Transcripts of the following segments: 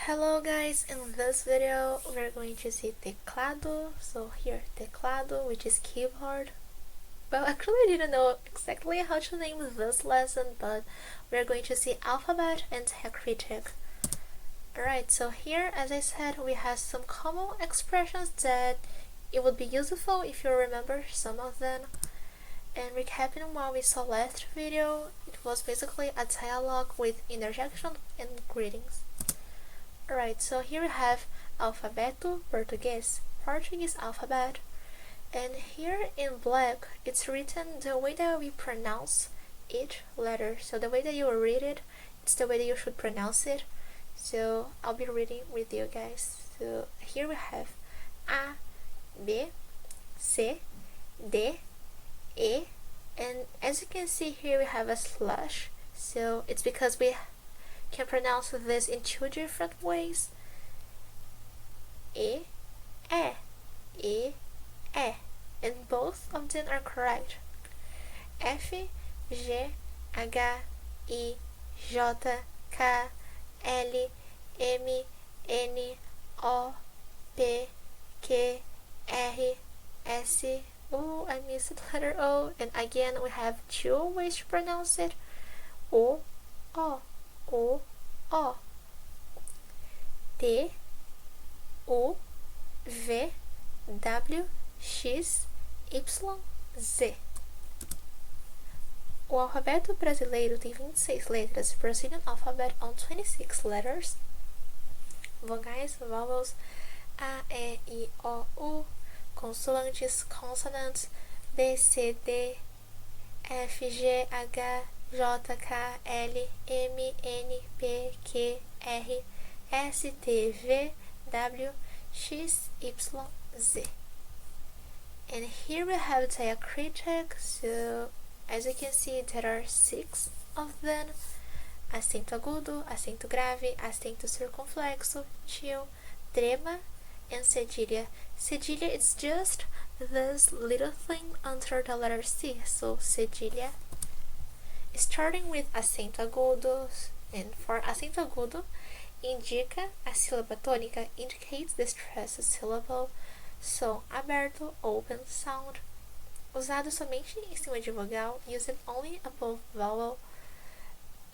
Hello guys, in this video we're going to see teclado. So here, teclado, which is keyboard. Well, actually I didn't know exactly how to name this lesson, but we're going to see alphabet and diacritic. Alright, so here, as I said, we have some common expressions that it would be useful if you remember some of them. And recapping what we saw last video, it was basically a dialogue with interjection and greetings. Alright, so here we have Alfabeto Português, Portuguese alphabet, and here in black it's written the way that we pronounce each letter. So the way that you read it, it's the way that you should pronounce it. So I'll be reading with you guys. So here we have A, B, C, D, E, and as you can see here we have a slash. So it's because we can pronounce this in two different ways. E, E, E, E, and both of them are correct. F, G, H, I, J, K, L, M, N, O, P, Q, R, S. Oh, I missed the letter O. And again, we have two ways to pronounce it. O, O. O, O, T, U, V, W, X, Y, Z. O alfabeto brasileiro tem 26 letras, Brazilian alphabet on 26 letters. Vogais, vowels, A, E, I, O, U. Consoantes, consonants, B, C, D, F, G, H, J, K, L, M, N, P, Q, R, S, T, V, W, X, Y, Z. And here we have diacritic. So as you can see, there are 6 of them: acento agudo, acento grave, acento circunflexo, tio, trema, and cedilha. Cedilha is just this little thing under the letter C, so cedilha. Starting with acento agudo, and for acento agudo, indica a sílaba tônica, indicates the stressed syllable, som aberto, open sound, usado somente em cima de vogal, used only above vowel,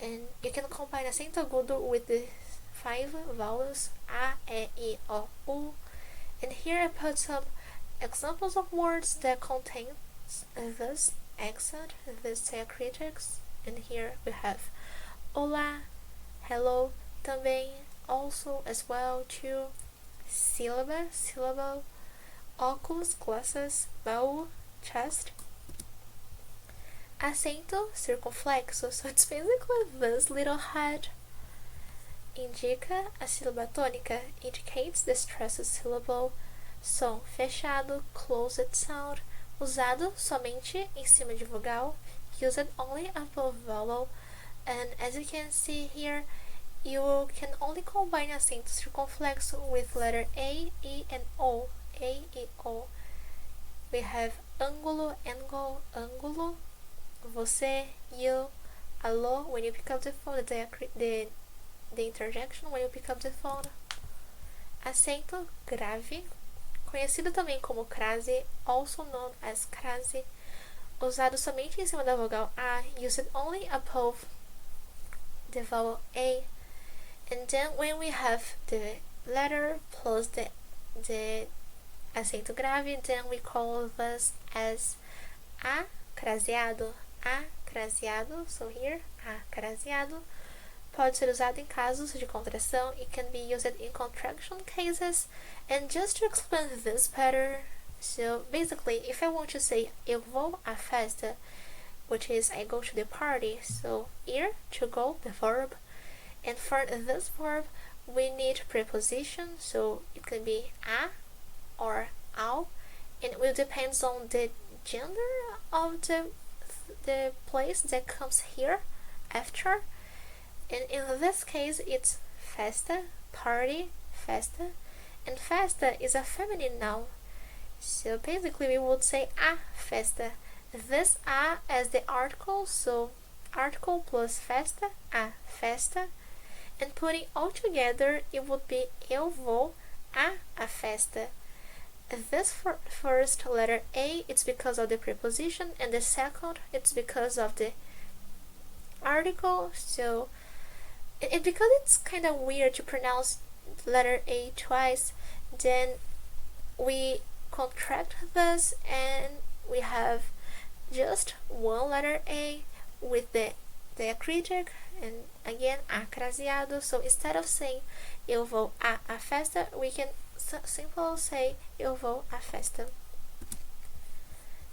and you can combine acento agudo with the 5 vowels A, E, I, O, U. And here I put some examples of words that contain this accent, these diacritics. And here we have olá, hello, também, also, as well, too, sílaba, syllable, óculos, glasses, baú, chest, acento, circunflexo, so it's basically this little head. Indica a sílaba tônica, indicates the stressed syllable, som fechado, closed sound, usado somente em cima de vogal, used only above vowel. And as you can see here, you can only combine acento circunflexo with letter A, I, and O. A, I, O. We have ângulo, angle, ângulo, você, you, alô, when you pick up the phone, the interjection when you pick up the phone. Acento grave, conhecido também como crase, also known as crase, usado somente em cima da vogal A, used only above the vowel A. And then when we have the letter plus the acento grave, then we call this as acraseado. Acraseado, so here, acraseado. Pode ser usado em casos de contração. It can be used in contraction cases. And just to explain this better, so basically, if I want to say eu vou à festa, which is I go to the party, so ir, to go, the verb. And for this verb, we need preposition, so it can be a or ao, and it will depend on the gender of the place that comes here after. And in this case, it's festa, party, festa, and festa is a feminine noun. So basically, we would say a festa. This a as the article, so article plus festa, a festa. And putting all together, it would be eu vou a festa. This first letter A, it's because of the preposition, and the second, it's because of the article. So because it's kind of weird to pronounce letter A twice, then we contract this and we have just one letter A with the diacritic and again acraseado. So instead of saying eu vou a festa, we can simply say eu vou a festa.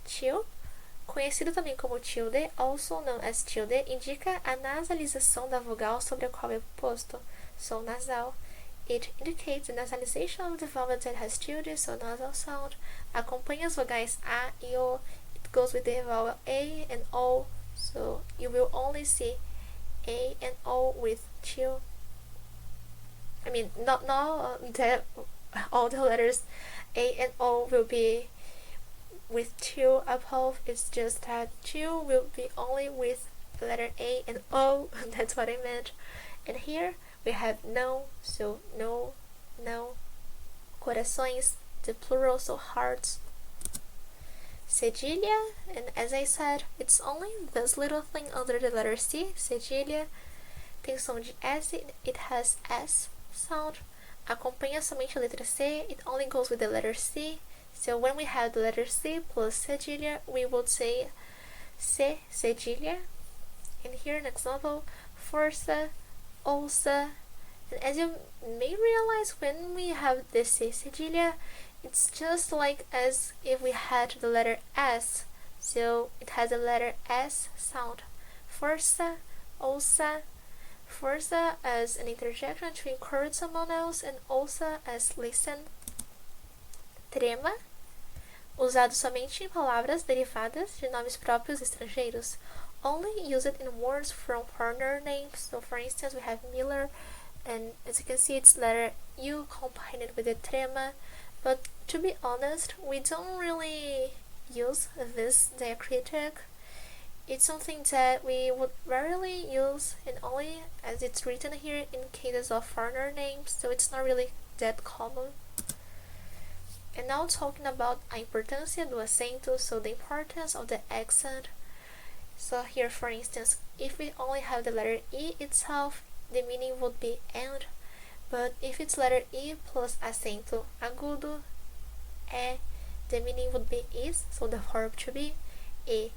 Til, conhecido também como tilde, also known as tilde, indica a nasalização da vogal sobre a qual é posto, som nasal. It indicates the nasalization of the vowel that has tilde, so nasal sound. Acompanha as vogais a e o. It goes with the vowel a and o, so you will only see a and o with til. I mean, not that all the letters a and o will be with til above. It's just that til will be only with letter a and o. That's what I meant. And here we have no, so no. Corações, the plural, so hearts. Cedilha, and as I said, it's only this little thing under the letter C. Cedilha tem som de S, it has S sound. Acompanha somente a letra C, it only goes with the letter C. So when we have the letter C plus cedilha, we would say C, cedilha. And here an example, força, ouça. And as you may realize, when we have the C cedilha, it's just like as if we had the letter S. So it has a letter S sound. Força, ouça. Força as an interjection to encourage someone else, and ouça as listen. Trema, usado somente em palavras derivadas de nomes próprios estrangeiros. Only use it in words from foreigner names. So for instance, we have Miller, and as you can see, it's letter U combined with the trema. But to be honest, we don't really use this diacritic. It's something that we would rarely use, and only as it's written here in cases of foreigner names, so it's not really that common. And now talking about a importância do acento, so the importance of the accent. So here, for instance, if we only have the letter E itself, the meaning would be and. But if it's letter E plus acento agudo, the meaning would be is, so the verb to be e,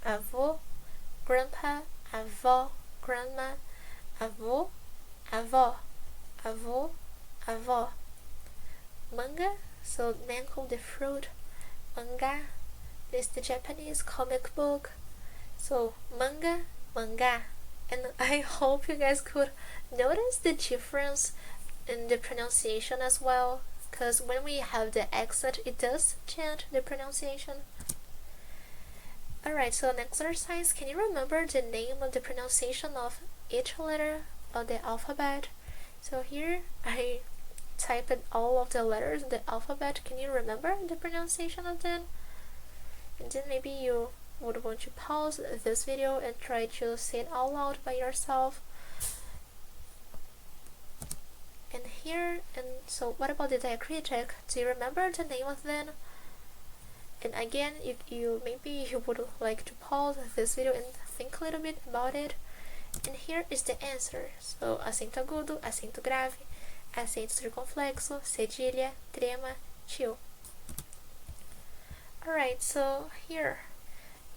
avô, grandpa, avó, grandma, avô, avó, avô, avó. Manga, so mango, the fruit. Manga is the Japanese comic book. So manga, manga. And I hope you guys could notice the difference in the pronunciation as well, because when we have the accent, it does change the pronunciation. Alright, so an exercise, can you remember the name of the pronunciation of each letter of the alphabet? So here I typed all of the letters in the alphabet. Can you remember the pronunciation of them? And then maybe you would want to pause this video and try to say it all out by yourself. And here, and so what about the diacritic? Do you remember the name of them? And again, you maybe you would like to pause this video and think a little bit about it. And here is the answer. So acento agudo, acento grave, acento circunflexo, cedilha, trema, til. Alright, so here,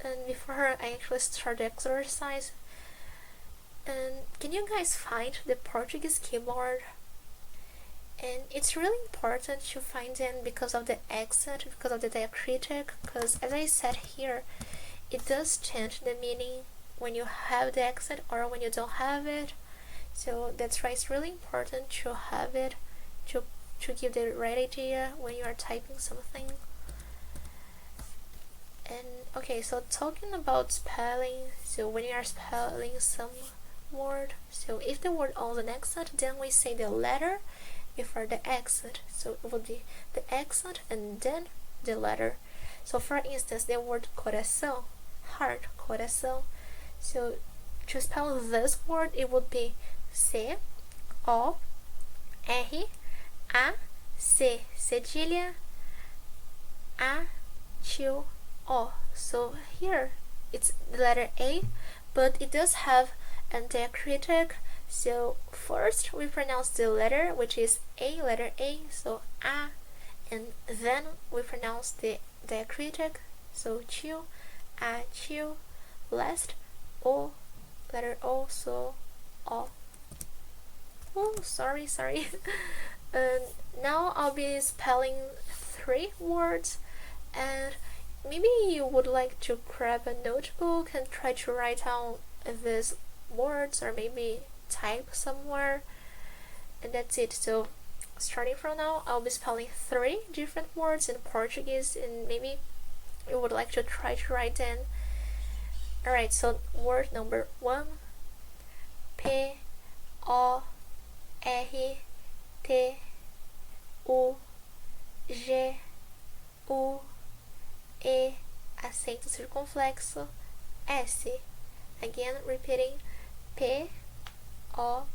and before I actually start the exercise, and can you guys find the Portuguese keyboard? And it's really important to find them because of the accent, because of the diacritic, because as I said here, it does change the meaning when you have the accent or when you don't have it. So that's why it's really important to have it, to give the right idea when you are typing something. And okay, so talking about spelling, so when you are spelling some word, so if the word owns an accent, then we say the letter before the accent. So it would be the accent and then the letter. So for instance, the word coração, heart, coração. So to spell this word, it would be C O R A C cedilha A Q O. So here it's the letter A, but it does have a diacritic. So first we pronounce the letter, which is A, letter A, so A, and then we pronounce the diacritic, so Q, A, Q, last O, letter O, so O. Oh, sorry. Now I'll be spelling 3 words, and maybe you would like to grab a notebook and try to write down these words, or maybe type somewhere, and that's it. So starting from now, I'll be spelling 3 different words in Portuguese, and maybe you would like to try to write them. Alright, so word number 1, P O R T U G U E, acento circunflexo, S. Again, repeating, P O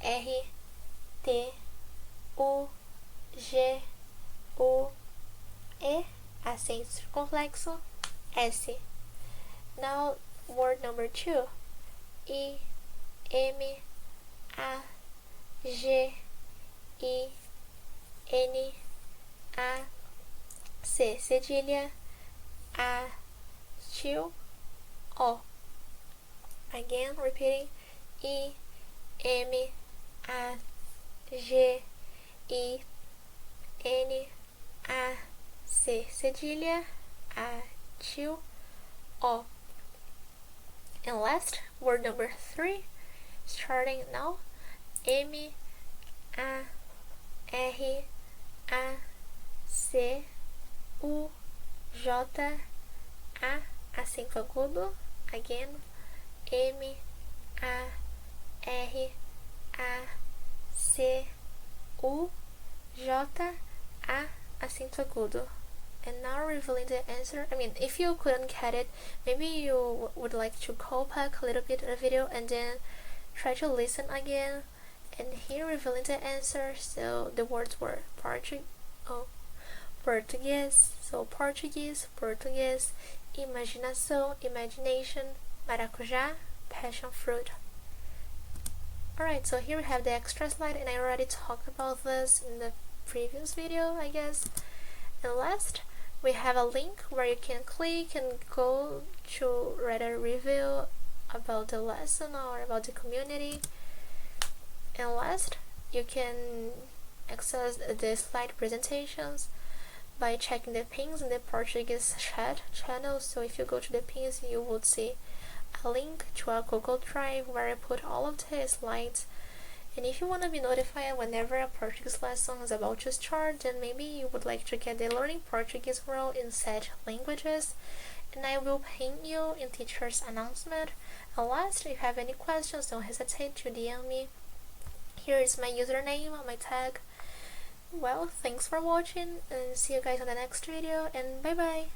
R T U G U E, acento circunflexo, S. Now, word number 2, I M A G I N A C cedilha A Q O. Again, repeating, I M A G I N A C cedilha A Q O. And last, word number 3, starting now, M A R A C U J A, acento agudo. Again, M A R A C U J A, acento agudo. And now revealing the answer. If you couldn't get it, maybe you would like to go back a little bit of the video and then try to listen again. And here revealing the answer. So the words were Portuguese, so Portuguese, imaginação, imagination, maracujá, passion fruit. Alright, so here we have the extra slide, and I already talked about this in the previous video, I guess. And last, we have a link where you can click and go to read a review about the lesson or about the community. And last, you can access the slide presentations by checking the pins in the Portuguese chat channel. So if you go to the pins, you would see a link to a Google Drive where I put all of the slides. And if you want to be notified whenever a Portuguese lesson is about to start, then maybe you would like to get the Learning Portuguese World in 7 languages, and I will pin you in teacher's announcement. And last, if you have any questions, don't hesitate to DM me. Here is my username, my tag. Well, thanks for watching, and see you guys on the next video, and bye bye!